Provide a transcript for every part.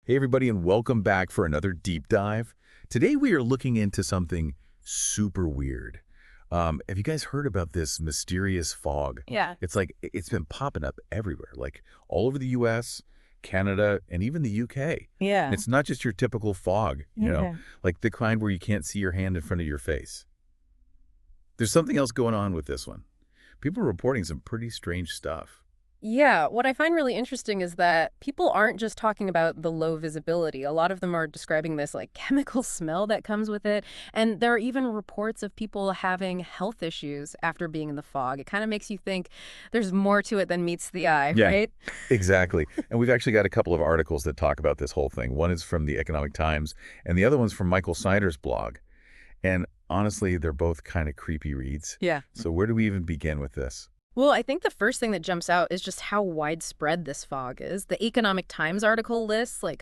Hey everybody, and welcome back for another deep dive. Today we are looking into something super weird. Have you guys heard about this mysterious fog? Yeah. It's like it's been popping up everywhere, like all over the US, Canada, and even the UK. And Yeah. it's not just your typical fog, Yeah. like the kind where you can't see your hand in front of your face. There's something else going on with this one. People are reporting some pretty strange stuff. Yeah. What I find really interesting is that people aren't just talking about the low visibility. A lot of them are describing this like chemical smell that comes with it. And there are even reports of people having health issues after being in the fog. It kind of makes you think there's more to it than meets the eye, Yeah, right? exactly. And we've actually got a couple of articles that talk about this whole thing. One is from the Economic Times, and the other one's from Michael Snyder's blog. And honestly, they're both kind of creepy reads. Yeah. So where do we even begin with this? Well, I think the first thing that jumps out is just how widespread this fog is. The Economic Times article lists like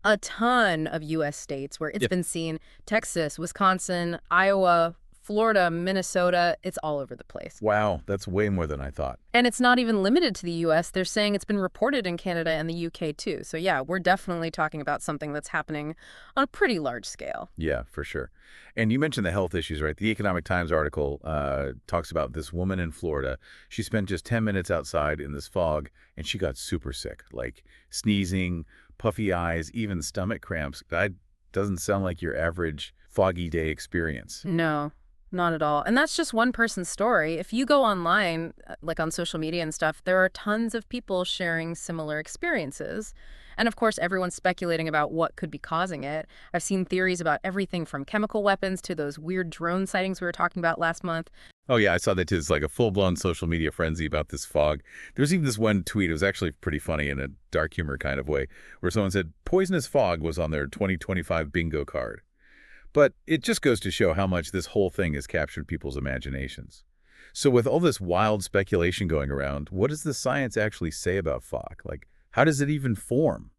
a ton of U.S. states where it's Yep. been seen. Texas, Wisconsin, Iowa, Florida, Minnesota, it's all over the place. Wow, that's way more than I thought. And it's not even limited to the U.S. They're saying it's been reported in Canada and the U.K. too. So yeah, we're definitely talking about something that's happening on a pretty large scale. Yeah, for sure. And you mentioned the health issues, right? The Economic Times article talks about this woman in Florida. She spent just 10 minutes outside in this fog, and she got super sick, like sneezing, puffy eyes, even stomach cramps. That doesn't sound like your average foggy day experience. No, not at all. And that's just one person's story. If you go online, like on social media and stuff, there are tons of people sharing similar experiences. And of course, everyone's speculating about what could be causing it. I've seen theories about everything from chemical weapons to those weird drone sightings we were talking about last month. Oh, yeah, I saw that too. It's like a full-blown social media frenzy about this fog. There's even this one tweet. It was actually pretty funny in a dark humor kind of way, where someone said, poisonous fog was on their 2025 bingo card. But it just goes to show how much this whole thing has captured people's imaginations. So with all this wild speculation going around, what does the science actually say about fog? Like, how does it even form?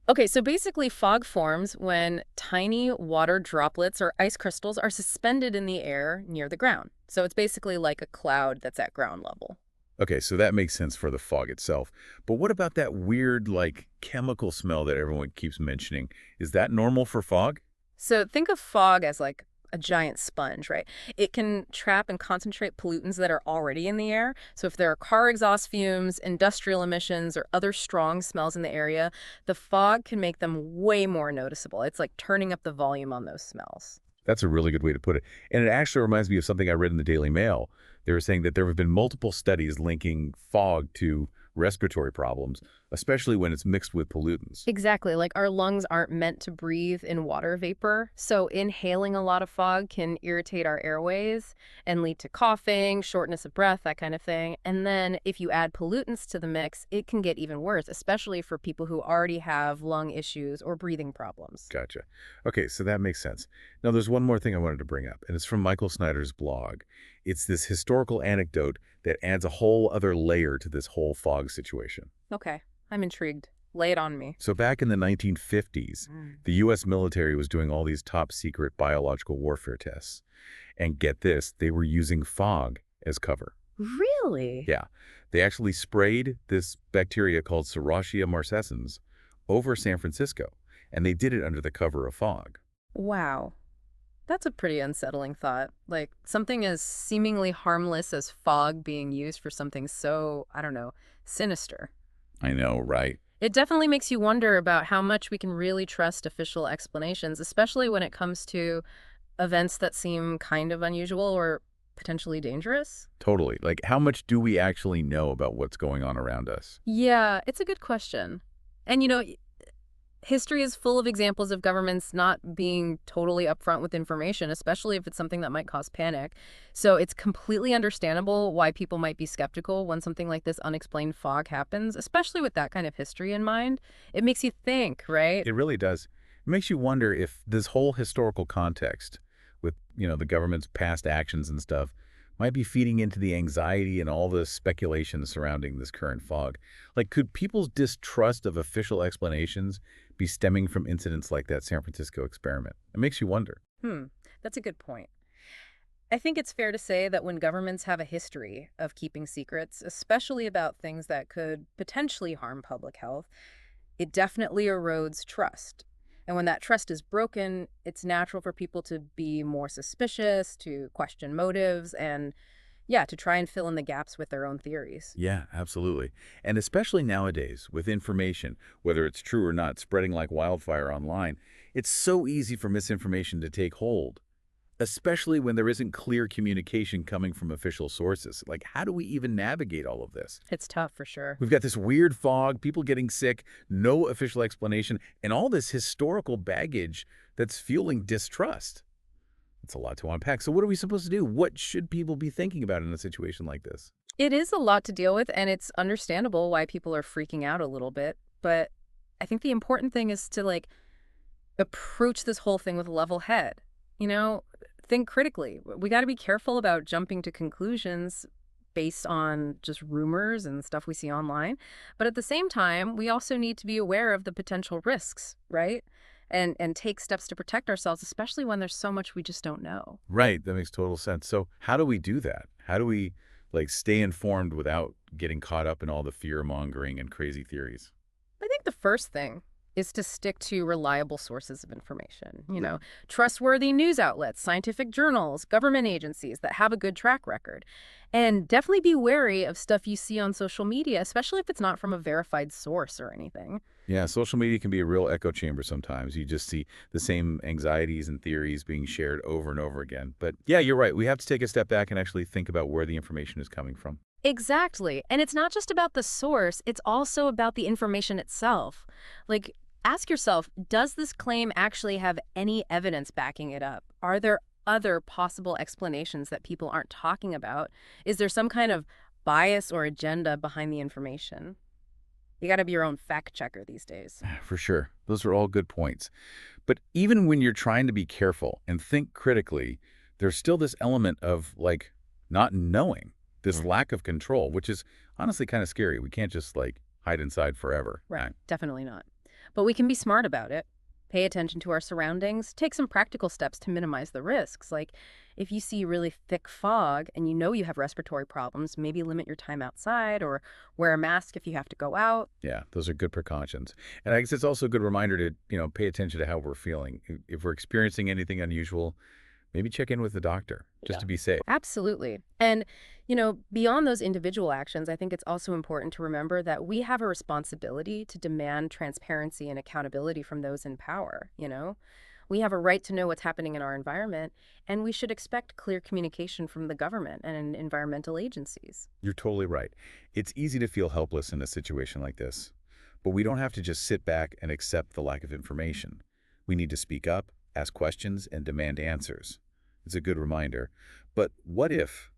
Okay, so basically, fog forms when tiny water droplets or ice crystals are suspended in the air near the ground. So it's basically like a cloud that's at ground level. Okay, so that makes sense for the fog itself. But what about that weird, like, chemical smell that everyone keeps mentioning? Is that normal for fog? So think of fog as like a giant sponge, right? It can trap and concentrate pollutants that are already in the air. So if there are car exhaust fumes, industrial emissions, or other strong smells in the area, the fog can make them way more noticeable. It's like turning up the volume on those smells. That's a really good way to put it. And it actually reminds me of something I read in the Daily Mail. They were saying that there have been multiple studies linking fog to respiratory problems, especially when it's mixed with pollutants. Exactly. Like our lungs aren't meant to breathe in water vapor. So inhaling a lot of fog can irritate our airways and lead to coughing, shortness of breath, that kind of thing. And then if you add pollutants to the mix, it can get even worse, especially for people who already have lung issues or breathing problems. Gotcha. Okay, so that makes sense. Now, there's one more thing I wanted to bring up, and it's from Michael Snyder's blog. It's this historical anecdote that adds a whole other layer to this whole fog situation. Okay, I'm intrigued. Lay it on me. So back in the 1950s, the U.S. military was doing all these top secret biological warfare tests. And get this, they were using fog as cover. Really? Yeah, they actually sprayed this bacteria called Serratia marcescens over San Francisco, and they did it under the cover of fog. Wow. That's a pretty unsettling thought. Like something as seemingly harmless as fog being used for something so, I don't know, sinister. I know, right? It definitely makes you wonder about how much we can really trust official explanations, especially when it comes to events that seem kind of unusual or potentially dangerous. Totally. Like, how much do we actually know about what's going on around us? Yeah, it's a good question. And history is full of examples of governments not being totally upfront with information, especially if it's something that might cause panic. So it's completely understandable why people might be skeptical when something like this unexplained fog happens, especially with that kind of history in mind. It makes you think, right? It really does. It makes you wonder if this whole historical context with, the government's past actions and stuff might be feeding into the anxiety and all the speculation surrounding this current fog. Like, could people's distrust of official explanations be stemming from incidents like that San Francisco experiment? It makes you wonder. Hmm, that's a good point. I think it's fair to say that when governments have a history of keeping secrets, especially about things that could potentially harm public health, it definitely erodes trust. And when that trust is broken, it's natural for people to be more suspicious, to question motives, and yeah, to try and fill in the gaps with their own theories. Yeah, absolutely. And especially nowadays, with information, whether it's true or not, spreading like wildfire online, it's so easy for misinformation to take hold, especially when there isn't clear communication coming from official sources. Like, how do we even navigate all of this? It's tough for sure. We've got this weird fog, people getting sick, no official explanation, and all this historical baggage that's fueling distrust. It's a lot to unpack. So what are we supposed to do? What should people be thinking about in a situation like this? It is a lot to deal with, and it's understandable why people are freaking out a little bit. But I think the important thing is to approach this whole thing with a level head. You know, think critically. We got to be careful about jumping to conclusions based on just rumors and stuff we see online. But at the same time, we also need to be aware of the potential risks, right? And take steps to protect ourselves, especially when there's so much we just don't know. Right, that makes total sense. So how do we do that? How do we stay informed without getting caught up in all the fear-mongering and crazy theories? I think the first thing is to stick to reliable sources of information. Trustworthy news outlets, scientific journals, government agencies that have a good track record. And definitely be wary of stuff you see on social media, especially if it's not from a verified source or anything. Yeah, social media can be a real echo chamber sometimes. You just see the same anxieties and theories being shared over and over again. But yeah, you're right. We have to take a step back and actually think about where the information is coming from. Exactly. And it's not just about the source, it's also about the information itself. Ask yourself, does this claim actually have any evidence backing it up? Are there other possible explanations that people aren't talking about? Is there some kind of bias or agenda behind the information? You got to be your own fact checker these days. For sure. Those are all good points. But even when you're trying to be careful and think critically, there's still this element of not knowing, this lack of control, which is honestly kind of scary. We can't just hide inside forever. Right. Definitely not. But we can be smart about it. Pay attention to our surroundings. Take some practical steps to minimize the risks. Like if you see really thick fog and you know you have respiratory problems, maybe limit your time outside or wear a mask if you have to go out. Yeah, those are good precautions. And I guess it's also a good reminder to, pay attention to how we're feeling. If we're experiencing anything unusual, maybe check in with the doctor just to be safe. Absolutely. And, beyond those individual actions, I think it's also important to remember that we have a responsibility to demand transparency and accountability from those in power. We have a right to know what's happening in our environment, and we should expect clear communication from the government and environmental agencies. You're totally right. It's easy to feel helpless in a situation like this, but we don't have to just sit back and accept the lack of information. We need to speak up, ask questions, and demand answers. It's a good reminder. But what if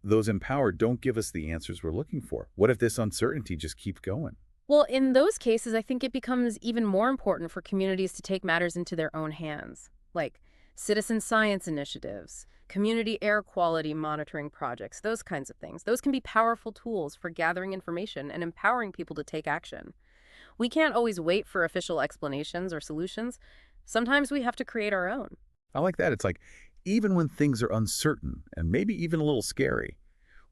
those in power don't give us the answers we're looking for? What if this uncertainty just keeps going? Well, in those cases, I think it becomes even more important for communities to take matters into their own hands, like citizen science initiatives, community air quality monitoring projects, those kinds of things. Those can be powerful tools for gathering information and empowering people to take action. We can't always wait for official explanations or solutions. Sometimes we have to create our own. I like that. It's like even when things are uncertain and maybe even a little scary,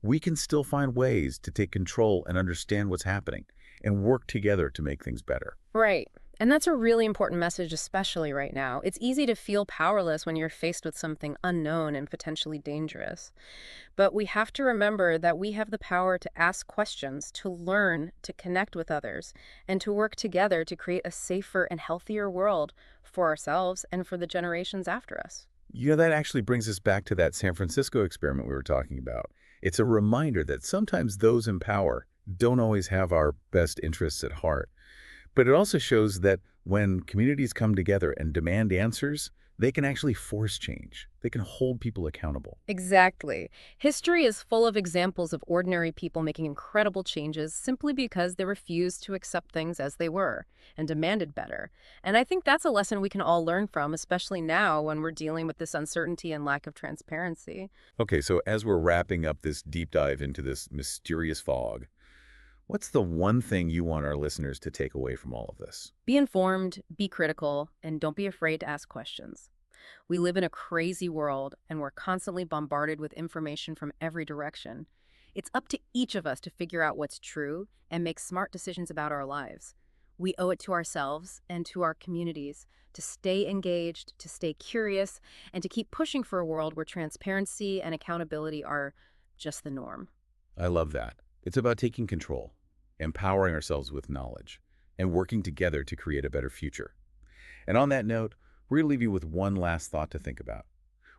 we can still find ways to take control and understand what's happening and work together to make things better. Right. And that's a really important message, especially right now. It's easy to feel powerless when you're faced with something unknown and potentially dangerous. But we have to remember that we have the power to ask questions, to learn, to connect with others, and to work together to create a safer and healthier world for ourselves and for the generations after us. That actually brings us back to that San Francisco experiment we were talking about. It's a reminder that sometimes those in power don't always have our best interests at heart. But it also shows that when communities come together and demand answers, they can actually force change. They can hold people accountable. Exactly. History is full of examples of ordinary people making incredible changes simply because they refused to accept things as they were and demanded better. And I think that's a lesson we can all learn from, especially now when we're dealing with this uncertainty and lack of transparency. Okay, so as we're wrapping up this deep dive into this mysterious fog, what's the one thing you want our listeners to take away from all of this? Be informed, be critical, and don't be afraid to ask questions. We live in a crazy world, and we're constantly bombarded with information from every direction. It's up to each of us to figure out what's true and make smart decisions about our lives. We owe it to ourselves and to our communities to stay engaged, to stay curious, and to keep pushing for a world where transparency and accountability are just the norm. I love that. It's about taking control, empowering ourselves with knowledge, and working together to create a better future. And on that note, we're going to leave you with one last thought to think about.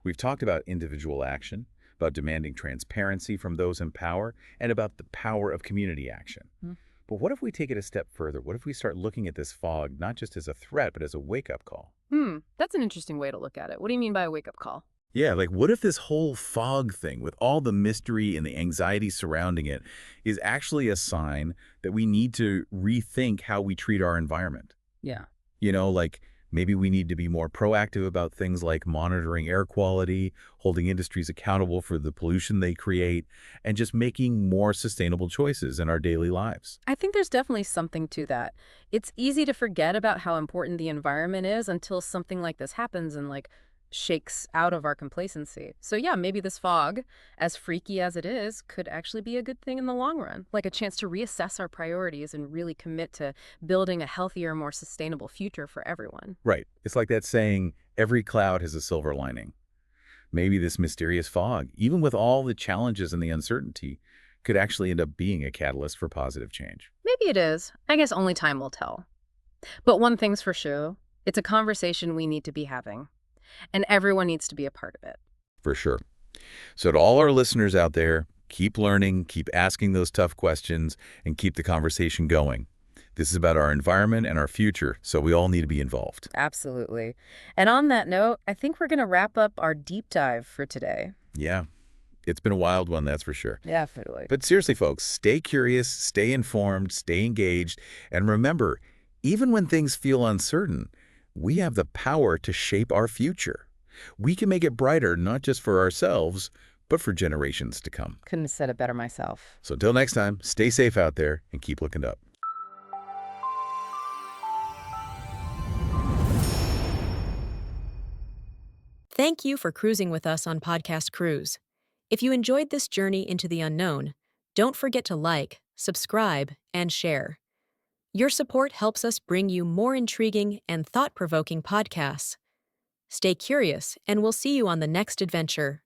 We've talked about individual action, about demanding transparency from those in power, and about the power of community action. Hmm. But what if we take it a step further? What if we start looking at this fog not just as a threat, but as a wake-up call? That's an interesting way to look at it. What do you mean by a wake-up call? Yeah, like what if this whole fog thing, with all the mystery and the anxiety surrounding it, is actually a sign that we need to rethink how we treat our environment? Yeah. Like maybe we need to be more proactive about things like monitoring air quality, holding industries accountable for the pollution they create, and just making more sustainable choices in our daily lives. I think there's definitely something to that. It's easy to forget about how important the environment is until something like this happens and shakes out of our complacency. So yeah, maybe this fog, as freaky as it is, could actually be a good thing in the long run, like a chance to reassess our priorities and really commit to building a healthier, more sustainable future for everyone. Right. It's like that saying, every cloud has a silver lining. Maybe this mysterious fog, even with all the challenges and the uncertainty, could actually end up being a catalyst for positive change. Maybe it is. I guess only time will tell. But one thing's for sure, it's a conversation we need to be having, and everyone needs to be a part of it. For sure. So to all our listeners out there, keep learning, keep asking those tough questions, and keep the conversation going. This is about our environment and our future, so we all need to be involved. Absolutely. And on that note, I think we're going to wrap up our deep dive for today. Yeah, it's been a wild one, that's for sure. Definitely. But seriously, folks, stay curious, stay informed, stay engaged, and remember, even when things feel uncertain, we have the power to shape our future. We can make it brighter, not just for ourselves, but for generations to come. Couldn't have said it better myself. So until next time, stay safe out there and keep looking up. Thank you for cruising with us on Podcast Cruise. If you enjoyed this journey into the unknown, don't forget to like, subscribe, and share. Your support helps us bring you more intriguing and thought-provoking podcasts. Stay curious, and we'll see you on the next adventure.